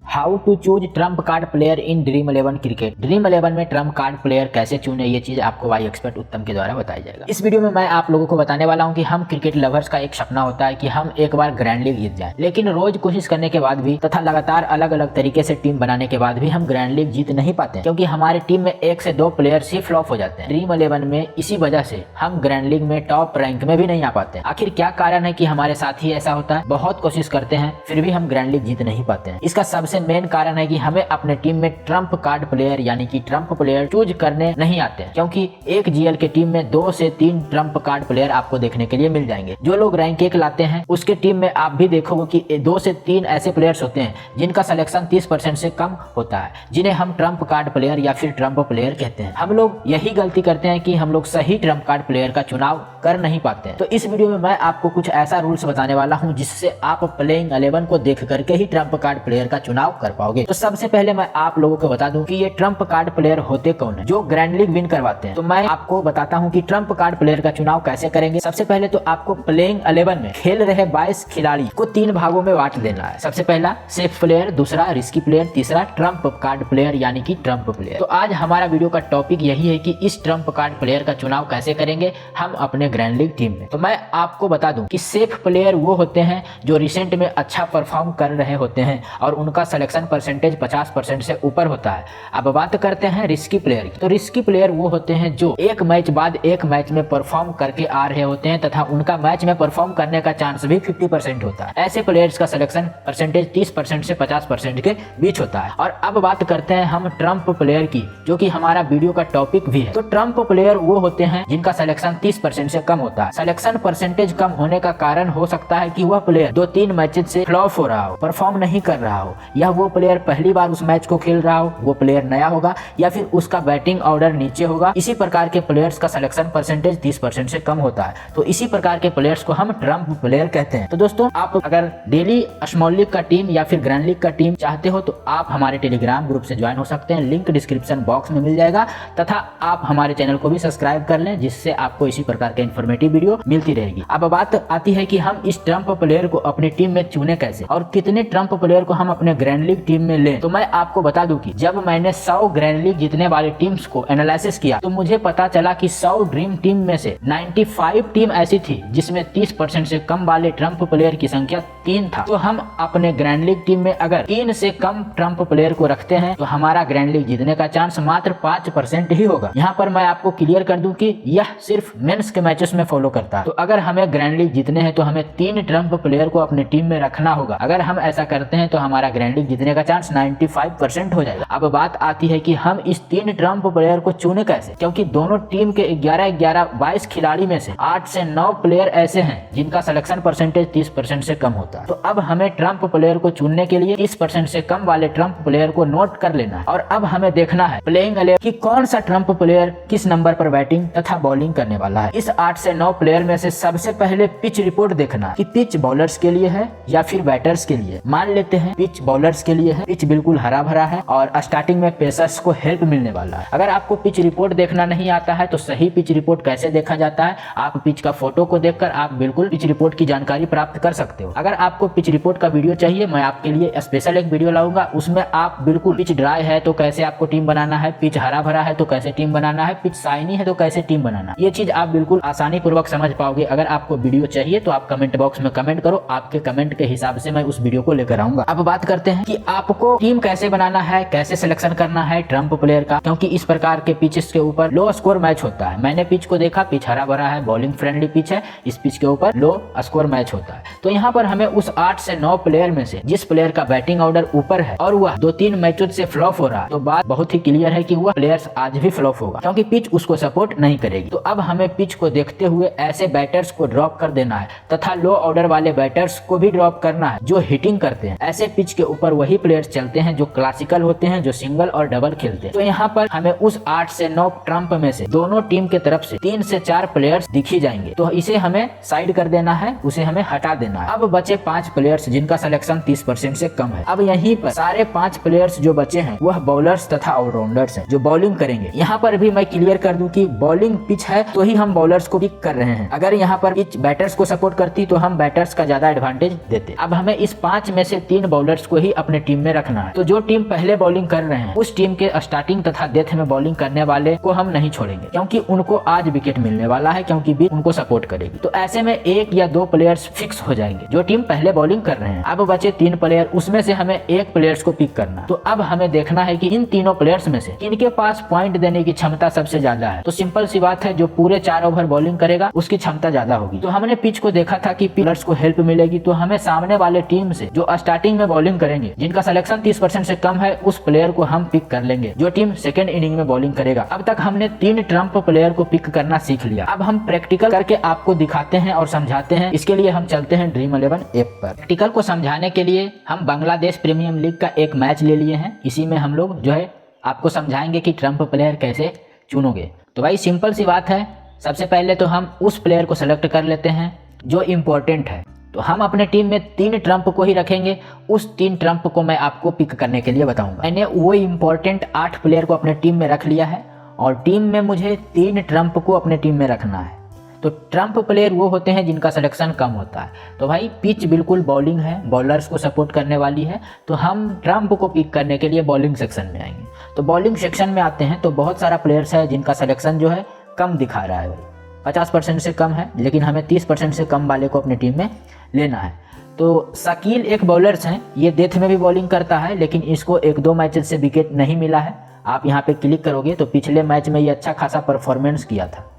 How to choose trump card player in dream 11 cricket. Dream 11 में Trump card player कैसे चुने, ये चीज आपको वाई एक्सपर्ट उत्तम के द्वारा बताया जाएगा। इस वीडियो में मैं आप लोगों को बताने वाला हूं कि हम क्रिकेट लवर्स का एक सपना होता है कि हम एक बार ग्रैंड लीग जीत जाएं, लेकिन रोज कोशिश करने के बाद भी तथा लगातार अलग अलग तरीके से टीम बनाने के बाद भी हम ग्रैंड लीग जीत नहीं पाते, क्योंकि हमारी टीम में 1 से 2 प्लेयर्स ही फ्लॉप हो जाते हैं ड्रीम 11 में। इसी वजह से हम ग्रैंड लीग में टॉप रैंक में भी नहीं आ पाते। आखिर क्या कारण है कि हमारे साथ ही ऐसा होता है? बहुत कोशिश करते हैं फिर भी हम ग्रैंड लीग जीत नहीं पाते हैं। इसका सबसे मेन कारण है कि हमें अपने टीम में ट्रम्प कार्ड प्लेयर यानी कि ट्रम्प प्लेयर चूज करने नहीं आते हैं, क्योंकि एक जीएल के टीम में 2 से 3 ट्रम्प कार्ड प्लेयर आपको देखने के लिए मिल जाएंगे। जो लोग रैंक 1 लाते हैं उसके टीम में आप भी देखोगे कि 2 से 3 ऐसे प्लेयर्स होते हैं जिनका सिलेक्शन 30% से कम होता है, जिन्हें हम ट्रम्प कार्ड प्लेयर या फिर ट्रम्प प्लेयर कहते हैं। हम लोग यही गलती करते हैं कि हम लोग सही ट्रम्प कार्ड प्लेयर का चुनाव कर नहीं पाते हैं। तो इस वीडियो में मैं आपको कुछ ऐसा रूल्स बताने वाला हूं जिससे आप प्लेइंग 11 को देख करके ही ट्रम्प कार्ड प्लेयर का चुनाव कर पाओगे। तो सबसे पहले मैं आप लोगों को बता दूं कि ये ट्रम्प कार्ड प्लेयर होते कौन है जो ग्रैंड लीग विन करवाते हैं। तो मैं आपको बताता हूं कि ट्रम्प कार्ड प्लेयर का चुनाव कैसे करेंगे। सबसे पहले तो आपको प्लेइंग 11 में खेल रहे 22 खिलाड़ी को 3 भागों में बांट देना है। सबसे पहला सेफ प्लेयर, दूसरा रिस्की प्लेयर, तीसरा ट्रम्प कार्ड प्लेयर यानी कि ट्रम्प प्लेयर। तो आज हमारा वीडियो का टॉपिक यही है कि इस ट्रम्प कार्ड प्लेयर का चुनाव कैसे करेंगे हम अपने ग्रैंड लीग टीम में। तो मैं आपको बता दूं कि सेफ प्लेयर वो होते हैं जो रिसेंट में अच्छा परफॉर्म कर रहे होते हैं और उनका सिलेक्शन परसेंटेज 50% से ऊपर होता है। अब बात करते हैं रिस्की प्लेयर की। तो रिस्की प्लेयर वो होते हैं जो एक मैच बाद एक मैच में परफॉर्म करके आ रहे होते हैं तथा उनका मैच में परफॉर्म करने का चांस भी 50% होता है। ऐसे प्लेयर्स का सिलेक्शन परसेंटेज 30% से 50% के बीच होता है। और अब बात करते हैं हम ट्रम्प प्लेयर की, जो कि हमारा वीडियो का टॉपिक भी है। तो ट्रम्प प्लेयर वो होते हैं जिनका सिलेक्शन 30% से कम होता है। सिलेक्शन परसेंटेज कम होने का कारण हो सकता है कि वह प्लेयर 2-3 मैचेज से फ्लॉप हो रहा हो, परफॉर्म नहीं कर रहा हो, या वो प्लेयर पहली बार उस मैच को खेल रहा हो, वो प्लेयर नया होगा, या फिर उसका बैटिंग ऑर्डर नीचे होगा। इसी प्रकार के प्लेयर्स का सिलेक्शन परसेंटेज 30% से कम होता है। तो इसी प्रकार के प्लेयर्स को हम ट्रम्प प्लेयर कहते हैं। तो दोस्तों, आप अगर डेली स्मॉल लीग का टीम या फिर ग्रैंड लीग का टीम चाहते हो तो आप हमारे टेलीग्राम ग्रुप से ज्वाइन हो सकते हैं। लिंक डिस्क्रिप्शन बॉक्स में मिल जाएगा। तथा आप हमारे चैनल को भी सब्सक्राइब कर लें, जिससे आपको इसी प्रकार के इन्फॉर्मेटिव वीडियो मिलती रहेगी। अब बात आती है कि हम इस ट्रम्प प्लेयर को अपनी टीम में चुने कैसे और कितने ट्रम्प प्लेयर को हम अपने ग्रैंड लीग टीम में लें। तो मैं आपको बता दूं कि जब मैंने 100 ग्रैंड लीग जीतने वाले टीम्स को एनालिसिस किया तो मुझे पता चला कि 100 ड्रीम टीम में से 95 टीम ऐसी थी जिसमें 30% से कम वाले ट्रम्प प्लेयर की संख्या 3 था। तो हम अपने ग्रैंड लीग टीम में अगर 3 से कम ट्रम्प प्लेयर को रखते हैं तो हमारा ग्रैंड लीग जीतने का चांस मात्र 5% ही होगा। यहाँ पर मैं आपको क्लियर कर दूं कि यह सिर्फ मेंस के मैचेस में फॉलो करता है। तो अगर हमें ग्रैंड लीग जीतने हैं तो हमें 3 ट्रम्प प्लेयर को अपनी टीम में रखना होगा। अगर हम ऐसा करते हैं तो हमारा ग्रैंड लीग जीतने का चांस 95% हो जाएगा। अब बात आती है कि हम इस 3 ट्रम्प प्लेयर को चुने कैसे, क्योंकि दोनों टीम के 11-11-22 खिलाड़ी में से 8 से 9 प्लेयर ऐसे हैं जिनका सिलेक्शन परसेंटेज 30% से कम होता है। तो अब हमें ट्रम्प प्लेयर को चुनने के लिए 30% से कम वाले ट्रम्प प्लेयर को नोट कर लेना है और अब हमें देखना है प्लेइंग 11 कि कौन सा ट्रम्प प्लेयर किस नंबर पर बैटिंग तथा बॉलिंग करने वाला है। इस 8 से 9 प्लेयर में से सबसे पहले पिच रिपोर्ट देखना कि पिच बॉलर्स के लिए है या फिर बैटर्स के लिए। मान लेते हैं पिच बॉलर्स के लिए है। पिच बिल्कुल हरा भरा है और स्टार्टिंग में पेसर्स को हेल्प मिलने वाला है। अगर आपको पिच रिपोर्ट देखना नहीं आता है तो सही पिच रिपोर्ट कैसे देखा जाता है, आप पिच का फोटो को देखकर आप बिल्कुल पिच रिपोर्ट की जानकारी प्राप्त कर सकते हो। अगर आपको पिच रिपोर्ट का वीडियो चाहिए, मैं आपके लिए स्पेशल एक वीडियो लाऊंगा। उसमें आप बिल्कुल पिच ड्राई है तो कैसे आपको टीम बनाना है, पिच हरा भरा है तो कैसे टीम बनाना है, पिच शाइनी है तो कैसे टीम बनाना है, ये चीज आप बिल्कुल आसानी पूर्वक समझ पाओगे। अगर आपको वीडियो चाहिए तो आप कमेंट बॉक्स में कमेंट करो, आपके कमेंट के हिसाब से मैं उस वीडियो को लेकर आऊंगा। अब बात करते हैं कि आपको टीम कैसे बनाना है, कैसे सिलेक्शन करना है ट्रम्प प्लेयर का, क्योंकि इस प्रकार के पिचेस के ऊपर लो स्कोर मैच होता है। मैंने पिच को देखा, पिच हरा भरा है, बॉलिंग फ्रेंडली पिच है, इस पिच के ऊपर लो स्कोर मैच होता है। तो यहाँ पर हमें उस 8 से 9 प्लेयर में से जिस प्लेयर का बैटिंग ऑर्डर ऊपर है और वह 2-3 मैचों से फ्लॉप हो रहा है, तो बात बहुत ही क्लियर है कि वह प्लेयर्स आज भी फ्लॉप होगा, क्योंकि पिच उसको सपोर्ट नहीं करेगी। तो अब हमें पिच को देखते हुए ऐसे बैटर्स को ड्रॉप कर देना है तथा लो ऑर्डर वाले बैटर्स को भी ड्रॉप करना है जो हिटिंग करते हैं। ऐसे पिच के ऊपर वही प्लेयर्स चलते हैं जो क्लासिकल होते हैं, जो सिंगल और डबल खेलते हैं। तो यहाँ पर हमें उस 8 से 9 ट्रम्प में से दोनों टीम के तरफ से 3 से 4 प्लेयर्स दिखी जाएंगे, तो इसे हमें साइड कर देना है, उसे हमें हटा देना है। अब बचे 5 प्लेयर्स जिनका सिलेक्शन 30% से कम है। अब यहीं पर सारे 5 प्लेयर्स जो बचे हैं वह बॉलर्स तथा ऑलराउंडर्स हैं जो बॉलिंग करेंगे। यहाँ पर भी मैं क्लियर कर दूं कि बॉलिंग पिच है तो ही हम बॉलर्स को पिक कर रहे हैं। अगर यहाँ पर पिच बैटर्स को सपोर्ट करती तो हम बैटर्स का ज्यादा एडवांटेज देते। अब हमें इस 5 में से 3 बॉलर्स को ही अपने टीम में रखना है। तो जो टीम पहले बॉलिंग कर रहे हैं उस टीम के स्टार्टिंग तथा डेथ में बॉलिंग करने वाले को हम नहीं छोड़ेंगे, क्योंकि उनको आज विकेट मिलने वाला है, क्योंकि बीच उनको सपोर्ट करेगी। तो ऐसे में 1 या 2 प्लेयर्स फिक्स हो जाएंगे जो टीम पहले बॉलिंग कर रहे हैं। अब बचे 3 प्लेयर, उसमें से हमें 1 प्लेयर्स को पिक करना। तो अब हमें देखना है कि इन तीनों प्लेयर्स में से किनके पास पॉइंट देने की क्षमता सबसे ज्यादा है। तो सिंपल सी बात है, जो पूरे 4 ओवर बॉलिंग करेगा उसकी क्षमता ज्यादा होगी। तो हमने पिच को देखा था कि प्लेयर्स को हेल्प मिलेगी, तो हमें सामने वाले टीम से जो स्टार्टिंग में बॉलिंग करेंगे, जिनका सिलेक्शन 30% से कम है, उस प्लेयर को हम पिक कर लेंगे जो टीम सेकंड इनिंग में बॉलिंग करेगा। अब तक हमने 3 ट्रम्प प्लेयर को पिक करना सीख लिया। अब हम प्रैक्टिकल करके आपको दिखाते हैं और समझाते हैं। इसके लिए हम चलते हैं ड्रीम 11 ऐप पर। प्रैक्टिकल को समझाने के लिए हम बांग्लादेश प्रीमियम लीग का एक मैच ले लिए हैं। इसी में हम लोग जो है आपको समझाएंगे कि ट्रम्प प्लेयर कैसे चुनोगे। तो भाई सिंपल सी बात है, सबसे पहले तो हम उस प्लेयर को सेलेक्ट कर लेते हैं जो इम्पोर्टेंट है। तो हम अपने टीम में 3 ट्रम्प को ही रखेंगे। उस 3 ट्रम्प को मैं आपको पिक करने के लिए बताऊंगा। मैंने वो इम्पोर्टेंट 8 प्लेयर को अपने टीम में रख लिया है और टीम में मुझे 3 ट्रम्प को अपने टीम में रखना है। तो ट्रम्प प्लेयर वो होते हैं जिनका सिलेक्शन कम होता है। तो भाई पिच बिल्कुल बॉलिंग है, बॉलर्स को सपोर्ट करने वाली है, तो हम ट्रम्प को पिक करने के लिए बॉलिंग सेक्शन में आएंगे। तो बॉलिंग सेक्शन में आते हैं तो बहुत सारा प्लेयर्स है जिनका सिलेक्शन जो है कम दिखा रहा है, भाई 50% से कम है, लेकिन हमें 30% से कम वाले को अपनी टीम में लेना है। तो शकील एक बॉलर्स हैं, ये डेथ में भी बॉलिंग करता है, लेकिन इसको 1-2 मैचेस से विकेट नहीं मिला है। आप यहाँ पे क्लिक करोगे तो पिछले मैच में ये अच्छा खासा परफॉर्मेंस किया था,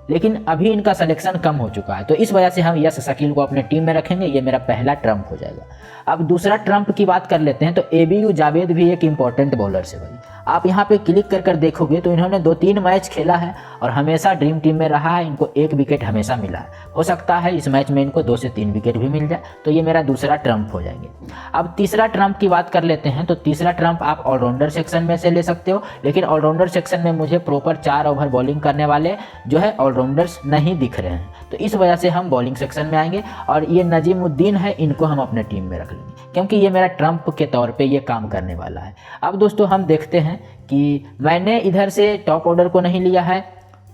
लेकिन अभी इनका सिलेक्शन कम हो चुका है। तो इस वजह से हम यस शकील को अपने टीम में रखेंगे। ये मेरा पहला ट्रम्प हो जाएगा। अब दूसरा ट्रम्प की बात कर लेते हैं। तो ABU जावेद भी एक इंपॉर्टेंट बॉलर है भाई। आप यहाँ पे क्लिक कर देखोगे तो इन्होंने 2-3 मैच खेला है और हमेशा ड्रीम टीम में रहा है। इनको 1 विकेट हमेशा मिला है। हो सकता है इस मैच में इनको 2 से 3 विकेट भी मिल जाए। तो ये मेरा दूसरा ट्रम्प हो जाएंगे। अब तीसरा ट्रम्प की बात कर लेते हैं। तो तीसरा ट्रम्प आप ऑलराउंडर सेक्शन में से ले सकते हो, लेकिन ऑलराउंडर सेक्शन में मुझे प्रॉपर 4 ओवर बॉलिंग करने वाले जो है ऑलराउंडर्स नहीं दिख रहे हैं। तो इस वजह से हम बॉलिंग सेक्शन में आएंगे और ये नजीमुद्दीन है, इनको हम अपने टीम में रख लेंगे, क्योंकि ये मेरा ट्रम्प के तौर पे ये काम करने वाला है। अब दोस्तों हम देखते हैं कि मैंने इधर से टॉप ऑर्डर को नहीं लिया है,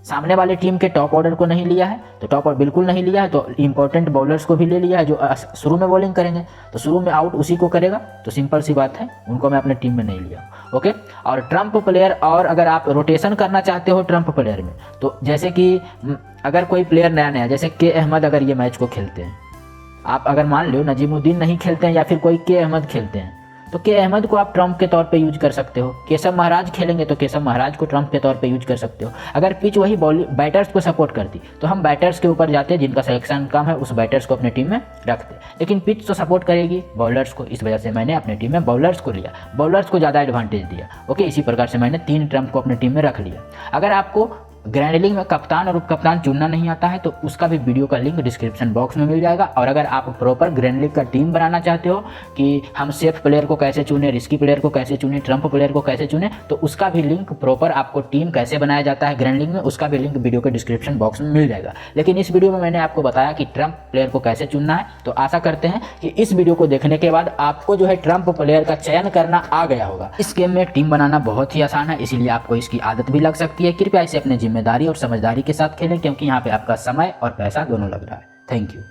सामने वाले टीम के टॉप ऑर्डर को नहीं लिया है, तो टॉप ऑर्डर बिल्कुल नहीं लिया है। तो इंपॉर्टेंट बॉलर्स को भी ले लिया है जो शुरू में बॉलिंग करेंगे, तो शुरू में आउट उसी को करेगा। तो सिंपल सी बात है, उनको मैं अपने टीम में नहीं लिया। ओके। और ट्रम्प प्लेयर, और अगर आप रोटेशन करना चाहते हो ट्रम्प प्लेयर में, तो जैसे कि अगर कोई प्लेयर नया जैसे के अहमद अगर ये मैच को खेलते हैं, आप अगर मान लो नजीमुद्दीन नहीं खेलते हैं या फिर कोई के अहमद खेलते हैं, तो के अहमद को आप ट्रम्प के तौर पे यूज कर सकते हो। केशव महाराज खेलेंगे तो केशव महाराज को ट्रम्प के तौर पे यूज कर सकते हो। अगर पिच वही बैटर्स को सपोर्ट करती तो हम बैटर्स के ऊपर जाते, जिनका सिलेक्शन कम है उस बैटर्स को अपनी टीम में रखते, लेकिन पिच तो सपोर्ट करेगी बॉलर्स को। इस वजह से मैंने अपनी टीम में बॉलर्स को लिया, बॉलर्स को ज़्यादा एडवांटेज दिया। ओके, इसी प्रकार से मैंने 3 ट्रम्प को अपनी टीम में रख लिया। अगर आपको ग्रैंड लीग में कप्तान और उप कप्तान चुनना नहीं आता है तो उसका भी वीडियो का लिंक डिस्क्रिप्शन बॉक्स में मिल जाएगा। और अगर आप प्रॉपर ग्रैंड लीग का टीम बनाना चाहते हो कि हम सेफ प्लेयर को कैसे चुने, रिस्की प्लेयर को कैसे चुने, ट्रम्प प्लेयर को कैसे चुने, तो उसका भी लिंक प्रॉपर आपको टीम कैसे बनाया जाता है ग्रैंड लीग में, उसका भी लिंक वीडियो के डिस्क्रिप्शन बॉक्स में मिल जाएगा। लेकिन इस वीडियो में मैंने आपको बताया कि ट्रम्प प्लेयर को कैसे चुनना है। तो आशा करते हैं कि इस वीडियो को देखने के बाद आपको जो है ट्रम्प प्लेयर का चयन करना आ गया होगा। इस गेम में टीम बनाना बहुत ही आसान है, इसीलिए आपको इसकी आदत भी लग सकती है। कृपया इसे अपनी जिम्मेदारी और समझदारी के साथ खेलें, क्योंकि यहाँ पे आपका समय और पैसा दोनों लग रहा है। Thank you.